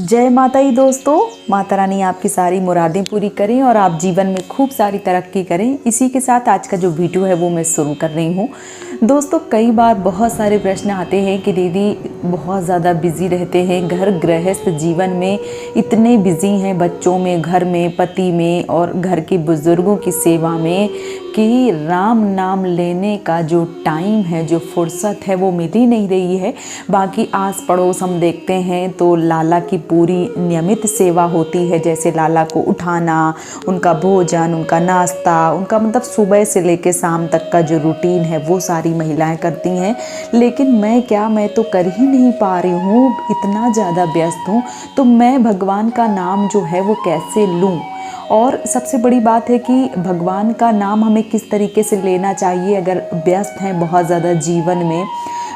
जय माता दी दोस्तों। माता रानी आपकी सारी मुरादें पूरी करें और आप जीवन में खूब सारी तरक्की करें। इसी के साथ आज का जो वीडियो है वो मैं शुरू कर रही हूँ। दोस्तों, कई बार बहुत सारे प्रश्न आते हैं कि दीदी बहुत ज़्यादा बिजी रहते हैं, घर गृहस्थ जीवन में इतने बिजी हैं, बच्चों में, घर में, पति में और घर के बुज़ुर्गों की सेवा में कि राम नाम लेने का जो टाइम है, जो फुर्सत है वो मिल ही नहीं रही है। बाकी आस पड़ोस हम देखते हैं तो लाला की पूरी नियमित सेवा होती है, जैसे लाला को उठाना, उनका भोजन, उनका नाश्ता, उनका मतलब सुबह से लेकर शाम तक का जो रूटीन है वो सारी महिलाएं करती हैं। लेकिन मैं तो कर ही नहीं पा रही हूँ, इतना ज़्यादा व्यस्त हूँ। तो मैं भगवान का नाम जो है वो कैसे लूँ, और सबसे बड़ी बात है कि भगवान का नाम हमें किस तरीके से लेना चाहिए अगर व्यस्त हैं बहुत ज़्यादा जीवन में।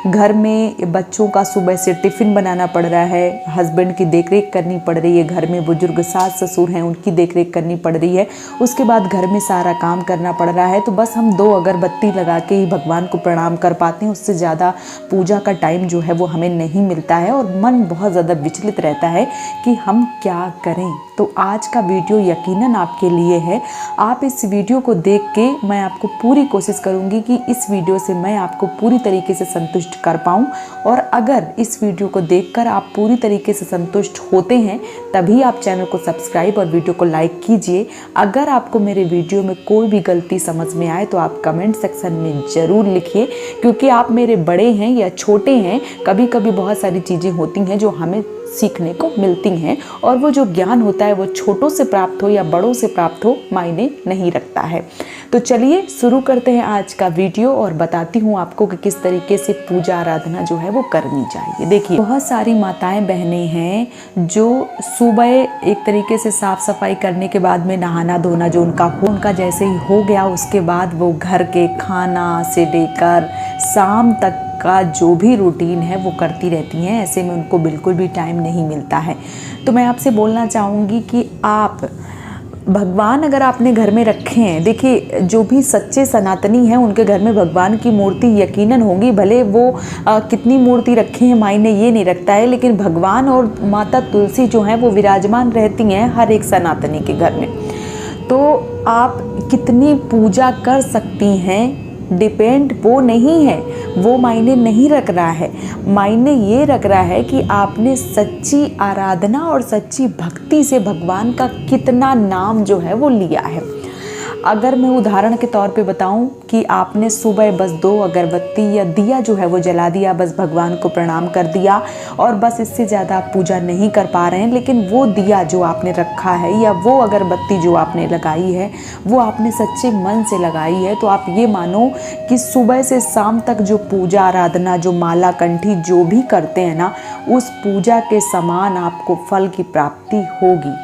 घर में बच्चों का सुबह से टिफ़िन बनाना पड़ रहा है, हस्बैंड की देखरेख करनी पड़ रही है, घर में बुजुर्ग सास ससुर हैं उनकी देखरेख करनी पड़ रही है, उसके बाद घर में सारा काम करना पड़ रहा है। तो बस हम 2 अगरबत्ती लगा के ही भगवान को प्रणाम कर पाते हैं, उससे ज़्यादा पूजा का टाइम जो है वो हमें नहीं मिलता है और मन बहुत ज़्यादा विचलित रहता है कि हम क्या करें। तो आज का वीडियो यकीनन आपके लिए है। आप इस वीडियो को देख के मैं आपको पूरी कोशिश करूंगी कि इस वीडियो से मैं आपको पूरी तरीके से संतुष्ट कर पाऊं। और अगर इस वीडियो को देखकर आप पूरी तरीके से संतुष्ट होते हैं तभी आप चैनल को सब्सक्राइब और वीडियो को लाइक कीजिए। अगर आपको मेरे वीडियो में कोई भी गलती समझ में आए तो आप कमेंट सेक्शन में ज़रूर लिखिए, क्योंकि आप मेरे बड़े हैं या छोटे हैं, कभी कभी बहुत सारी चीज़ें होती हैं जो हमें सीखने को मिलती हैं, और वो जो ज्ञान होता है वो छोटों से प्राप्त हो या बड़ों से प्राप्त हो मायने नहीं रखता है। तो चलिए शुरू करते हैं आज का वीडियो और बताती हूँ आपको कि किस तरीके से पूजा आराधना जो है वो करनी चाहिए। देखिए, बहुत सारी माताएं बहनें हैं जो सुबह एक तरीके से साफ सफाई करने के बाद में नहाना धोना जो उनका जैसे ही हो गया, उसके बाद वो घर के खाना से लेकर शाम तक का जो भी रूटीन है वो करती रहती हैं। ऐसे में उनको बिल्कुल भी टाइम नहीं मिलता है। तो मैं आपसे बोलना चाहूँगी कि आप भगवान अगर आपने घर में रखे हैं, देखिए जो भी सच्चे सनातनी हैं उनके घर में भगवान की मूर्ति यकीनन होगी, भले वो कितनी मूर्ति रखे हैं मायने ये नहीं रखता है, लेकिन भगवान और माता तुलसी जो हैं वो विराजमान रहती हैं हर एक सनातनी के घर में। तो आप कितनी पूजा कर सकती हैं डिपेंड वो नहीं है, वो मायने नहीं रख रहा है। मायने ये रख रहा है कि आपने सच्ची आराधना और सच्ची भक्ति से भगवान का कितना नाम जो है वो लिया है। अगर मैं उदाहरण के तौर पे बताऊं कि आपने सुबह बस 2 अगरबत्ती या दिया जो है वो जला दिया, बस भगवान को प्रणाम कर दिया और बस इससे ज़्यादा आप पूजा नहीं कर पा रहे हैं, लेकिन वो दिया जो आपने रखा है या वो अगरबत्ती जो आपने लगाई है वो आपने सच्चे मन से लगाई है, तो आप ये मानो कि सुबह से शाम तक जो पूजा आराधना, जो माला कंठी जो भी करते हैं ना, उस पूजा के समान आपको फल की प्राप्ति होगी।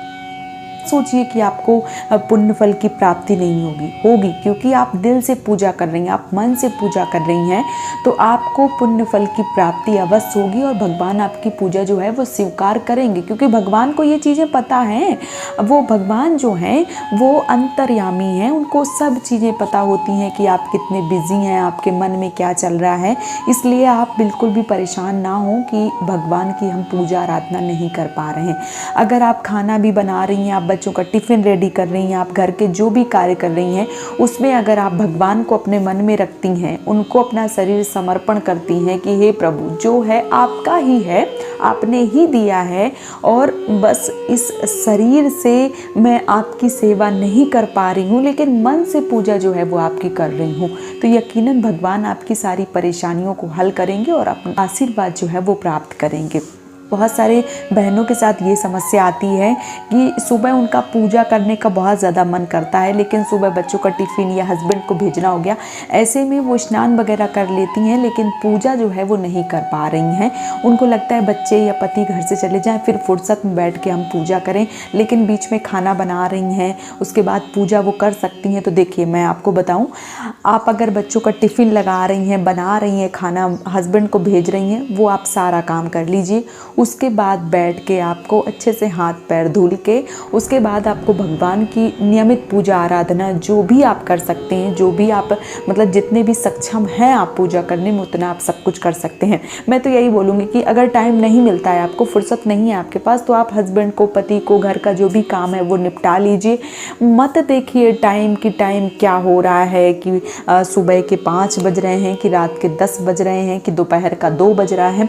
सोचिए कि आपको पुण्य फल की प्राप्ति नहीं होगी क्योंकि आप दिल से पूजा कर रही हैं, आप मन से पूजा कर रही हैं, तो आपको पुण्य फल की प्राप्ति अवश्य होगी और भगवान आपकी पूजा जो है वो स्वीकार करेंगे, क्योंकि भगवान को ये चीज़ें पता हैं। वो भगवान जो हैं वो अंतर्यामी हैं, उनको सब चीज़ें पता होती हैं कि आप कितने बिजी हैं, आपके मन में क्या चल रहा है। इसलिए आप बिल्कुल भी परेशान ना हो कि भगवान की हम पूजा आराधना नहीं कर पा रहे हैं। अगर आप खाना भी बना रही हैं, आप बच्चों का टिफ़िन रेडी कर रही हैं, आप घर के जो भी कार्य कर रही हैं, उसमें अगर आप भगवान को अपने मन में रखती हैं, उनको अपना शरीर समर्पण करती हैं कि हे प्रभु, जो है आपका ही है, आपने ही दिया है और बस इस शरीर से मैं आपकी सेवा नहीं कर पा रही हूँ, लेकिन मन से पूजा जो है वो आपकी कर रही हूँ, तो यकीनन भगवान आपकी सारी परेशानियों को हल करेंगे और अपना आशीर्वाद जो है वो प्राप्त करेंगे। बहुत सारे बहनों के साथ ये समस्या आती है कि सुबह उनका पूजा करने का बहुत ज़्यादा मन करता है, लेकिन सुबह बच्चों का टिफ़िन या हस्बैंड को भेजना हो गया, ऐसे में वो स्नान वगैरह कर लेती हैं, लेकिन पूजा जो है वो नहीं कर पा रही हैं। उनको लगता है बच्चे या पति घर से चले जाएं फिर फुर्सत में बैठ के हम पूजा करें, लेकिन बीच में खाना बना रही हैं, उसके बाद पूजा वो कर सकती हैं। तो देखिए, मैं आपको बताऊँ, आप अगर बच्चों का टिफ़िन लगा रही हैं, बना रही हैं, खाना हस्बैंड को भेज रही हैं, वो आप सारा काम कर लीजिए। उसके बाद बैठ के आपको अच्छे से हाथ पैर धुल के उसके बाद आपको भगवान की नियमित पूजा आराधना जो भी आप कर सकते हैं, जो भी आप मतलब जितने भी सक्षम हैं आप पूजा करने में, उतना आप सब कुछ कर सकते हैं। मैं तो यही बोलूँगी कि अगर टाइम नहीं मिलता है, आपको फुर्सत नहीं है आपके पास, तो आप हस्बैंड को, पति को घर का जो भी काम है वो निपटा लीजिए। मत देखिए टाइम क्या हो रहा है कि सुबह के 5 बज रहे हैं कि रात के 10 बज रहे हैं कि दोपहर का 2 बज रहा है।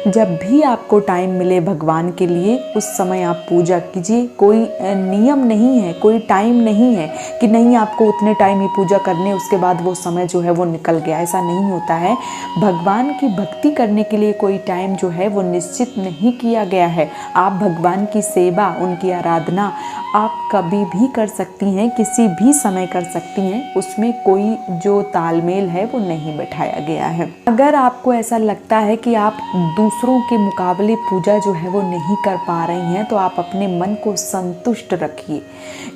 जब भी आपको टाइम मिले भगवान के लिए उस समय आप पूजा कीजिए। कोई नियम नहीं है, कोई टाइम नहीं है कि नहीं आपको उतने टाइम ही पूजा करनी, उसके बाद वो समय जो है वो निकल गया, ऐसा नहीं होता है। भगवान की भक्ति करने के लिए कोई टाइम जो है वो निश्चित नहीं किया गया है। आप भगवान की सेवा, उनकी आराधना आप कभी भी कर सकती हैं, किसी भी समय कर सकती हैं, उसमें कोई जो तालमेल है वो नहीं बैठाया गया है। अगर आपको ऐसा लगता है कि आप दूसरों के मुकाबले पूजा जो है वो नहीं कर पा रही हैं, तो आप अपने मन को संतुष्ट रखिए,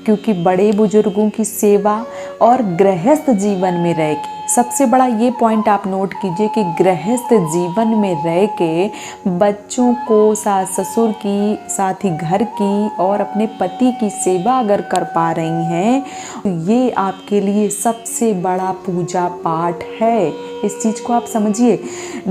क्योंकि बड़े बुजुर्गों की सेवा और गृहस्थ जीवन में रह के, सबसे बड़ा ये पॉइंट आप नोट कीजिए कि गृहस्थ जीवन में रह के बच्चों को, सास ससुर की, साथ ही घर की और अपने पति की सेवा अगर कर पा रही हैं, तो ये आपके लिए सबसे बड़ा पूजा पाठ है। इस चीज़ को आप समझिए।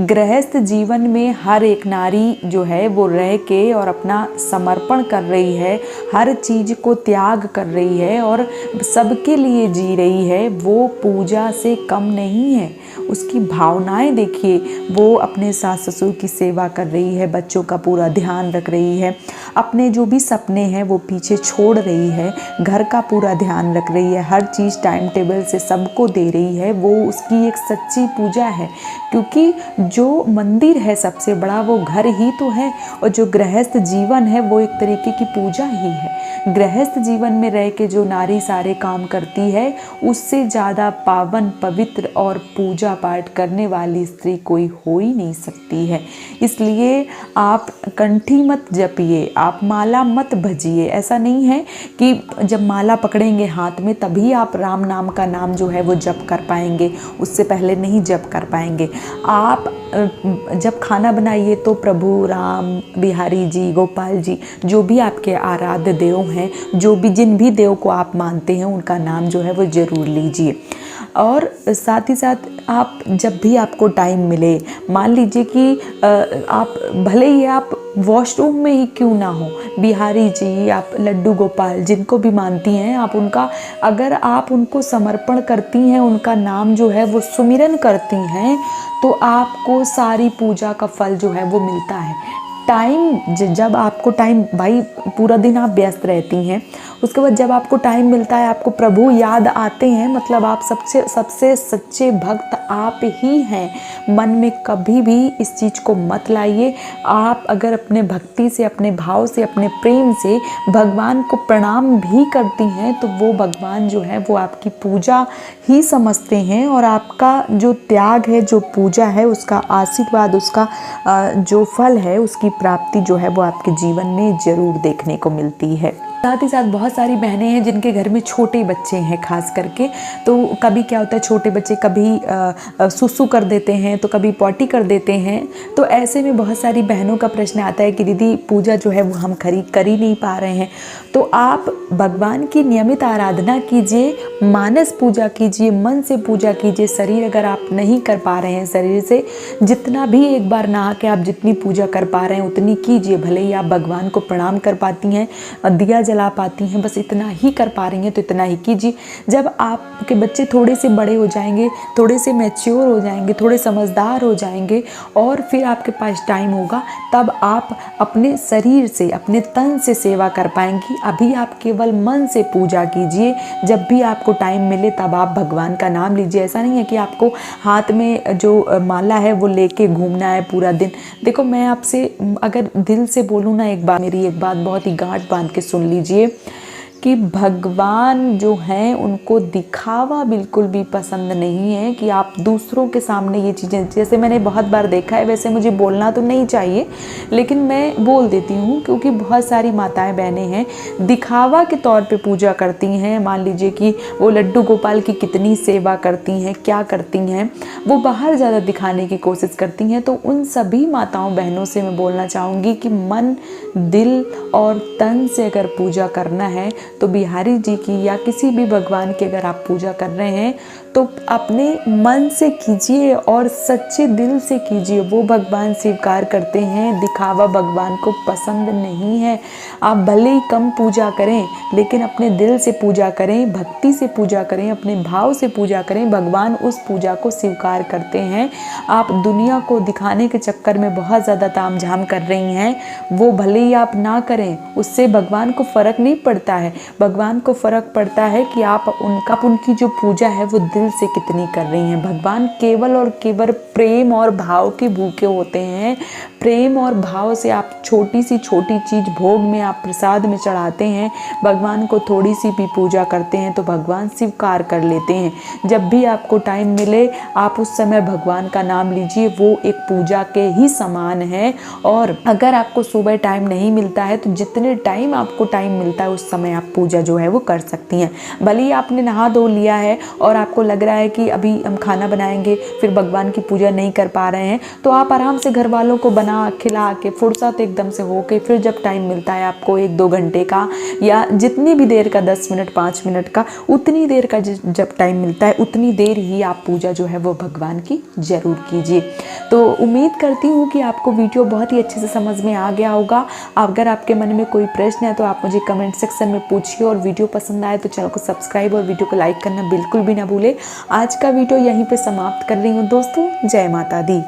गृहस्थ जीवन में हर एक नारी जो है वो रह के और अपना समर्पण कर रही है, हर चीज़ को त्याग कर रही है और सबके लिए जी रही है, वो पूजा से कम नहीं है। उसकी भावनाएं देखिए, वो अपने सास ससुर की सेवा कर रही है, बच्चों का पूरा ध्यान रख रही है, अपने जो भी सपने हैं वो पीछे छोड़ रही है, घर का पूरा ध्यान रख रही है, हर चीज़ टाइम टेबल से सबको दे रही है। वो उसकी एक सच्ची पूजा है, क्योंकि जो मंदिर है सबसे बड़ा वो घर ही तो है, और जो गृहस्थ जीवन है वो एक तरीके की पूजा ही है। गृहस्थ जीवन में रह के जो नारी सारे काम करती है, उससे ज़्यादा पावन, पवित्र और पूजा पाठ करने वाली स्त्री कोई हो ही नहीं सकती है। इसलिए आप कंठी मत जपिए, आप माला मत भजिए। ऐसा नहीं है कि जब माला पकड़ेंगे हाथ में तभी आप राम नाम का नाम जो है वो जप कर पाएंगे, उससे पहले नहीं जप कर पाएंगे। आप जब खाना बनाइए तो प्रभु राम, बिहारी जी, गोपाल जी, जो भी आपके आराध्य देव हैं, जो भी जिन भी देव को आप मानते हैं, उनका नाम जो है वो ज़रूर लीजिए। और साथ ही साथ आप जब भी आपको टाइम मिले, मान लीजिए कि आप भले ही आप वॉशरूम में ही क्यों ना हो, बिहारी जी, आप लड्डू गोपाल जिनको भी मानती हैं, आप उनका, अगर आप उनको समर्पण करती हैं, उनका नाम जो है वो सुमिरन करती हैं, तो आपको सारी पूजा का फल जो है वो मिलता है। टाइम जब आपको टाइम, भाई पूरा दिन आप व्यस्त रहती हैं, उसके बाद जब आपको टाइम मिलता है, आपको प्रभु याद आते हैं, मतलब आप सबसे सच्चे भक्त आप ही हैं। मन में कभी भी इस चीज़ को मत लाइए। आप अगर अपने भक्ति से, अपने भाव से, अपने प्रेम से भगवान को प्रणाम भी करती हैं, तो वो भगवान जो है वो आपकी पूजा ही समझते हैं, और आपका जो त्याग है, जो पूजा है, उसका आशीर्वाद, उसका जो फल है, उसकी प्राप्ति जो है वो आपके जीवन में ज़रूर देखने को मिलती है। साथ ही साथ बहुत सारी बहनें हैं जिनके घर में छोटे बच्चे हैं खास करके, तो कभी क्या होता है, छोटे बच्चे कभी सुसु कर देते हैं तो कभी पॉटी कर देते हैं। तो ऐसे में बहुत सारी बहनों का प्रश्न आता है कि दीदी पूजा जो है वो हम कर ही नहीं पा रहे हैं। तो आप भगवान की नियमित आराधना कीजिए, मानस पूजा कीजिए, मन से पूजा कीजिए। शरीर अगर आप नहीं कर पा रहे हैं, शरीर से जितना भी एक बार नहा के आप जितनी पूजा कर पा रहे हैं उतनी कीजिए। भले ही आप भगवान को प्रणाम कर पाती हैं, दिया जला पाती हैं, बस इतना ही कर पा रही हैं तो इतना ही कीजिए। जब आपके बच्चे थोड़े से बड़े हो जाएंगे, थोड़े से मैच्योर हो जाएंगे, थोड़े समझदार हो जाएंगे, और फिर आपके पास टाइम होगा, तब आप अपने शरीर से, अपने तन से सेवा कर पाएंगी। अभी आप केवल मन से पूजा कीजिए। जब भी आपको टाइम मिले तब आप भगवान का नाम लीजिए। ऐसा नहीं है कि आपको हाथ में जो माला है वो लेके घूमना है पूरा दिन। देखो, मैं आपसे अगर दिल से बोलूँ ना, मेरी एक बात बहुत ही गांठ बांध के सुन लीजिए कि भगवान जो हैं उनको दिखावा बिल्कुल भी पसंद नहीं है, कि आप दूसरों के सामने ये चीज़ें, जैसे मैंने बहुत बार देखा है, वैसे मुझे बोलना तो नहीं चाहिए लेकिन मैं बोल देती हूँ, क्योंकि बहुत सारी माताएं बहनें हैं दिखावा के तौर पे पूजा करती हैं। मान लीजिए कि वो लड्डू गोपाल की कितनी सेवा करती हैं, क्या करती हैं, वो बाहर ज़्यादा दिखाने की कोशिश करती हैं। तो उन सभी माताओं बहनों से मैं बोलना चाहूँगी कि मन, दिल और तन से अगर पूजा करना है तो बिहारी जी की या किसी भी भगवान की अगर आप पूजा कर रहे हैं तो अपने मन से कीजिए और सच्चे दिल से कीजिए, वो भगवान स्वीकार करते हैं। दिखावा भगवान को पसंद नहीं है। आप भले ही कम पूजा करें लेकिन अपने दिल से पूजा करें, भक्ति से पूजा करें, अपने भाव से पूजा करें, भगवान उस पूजा को स्वीकार करते हैं। आप दुनिया को दिखाने के चक्कर में बहुत ज़्यादा तामझाम कर रही हैं, वो भले ही आप ना करें, उससे भगवान को फ़र्क नहीं पड़ता है। भगवान को फ़र्क पड़ता है कि आप उनकी जो पूजा है वो दिल से कितनी कर रही हैं। भगवान केवल और केवल प्रेम और भाव के भूखे होते हैं। प्रेम और भाव से आप छोटी सी छोटी चीज़ भोग में, आप प्रसाद में चढ़ाते हैं, भगवान को थोड़ी सी भी पूजा करते हैं तो भगवान स्वीकार कर लेते हैं। जब भी आपको टाइम मिले आप उस समय भगवान का नाम लीजिए, वो एक पूजा के ही समान है। और अगर आपको सुबह टाइम नहीं मिलता है तो जितने टाइम आपको टाइम मिलता है उस समय आप पूजा जो है वो कर सकती हैं। भले ही आपने नहा धो लिया है और आपको लग रहा है कि अभी हम खाना बनाएंगे, फिर भगवान की पूजा नहीं कर पा रहे हैं, तो आप आराम से घर वालों को बना खिला के फुर्सत एकदम से होके फिर जब टाइम मिलता है आपको 1-2 घंटे का या जितनी भी देर का, 10 मिनट 5 मिनट का, उतनी देर का जब टाइम मिलता है उतनी देर ही आप पूजा जो है वो भगवान की ज़रूर कीजिए। तो उम्मीद करती हूँ कि आपको वीडियो बहुत ही अच्छे से समझ में आ गया होगा। अगर आपके मन में कोई प्रश्न है तो आप मुझे कमेंट सेक्शन में पूछिए, और वीडियो पसंद आए तो चैनल को सब्सक्राइब और वीडियो को लाइक करना बिल्कुल भी ना भूले। आज का वीडियो यहीं पे समाप्त कर रही हूँ दोस्तों। जय माता दी।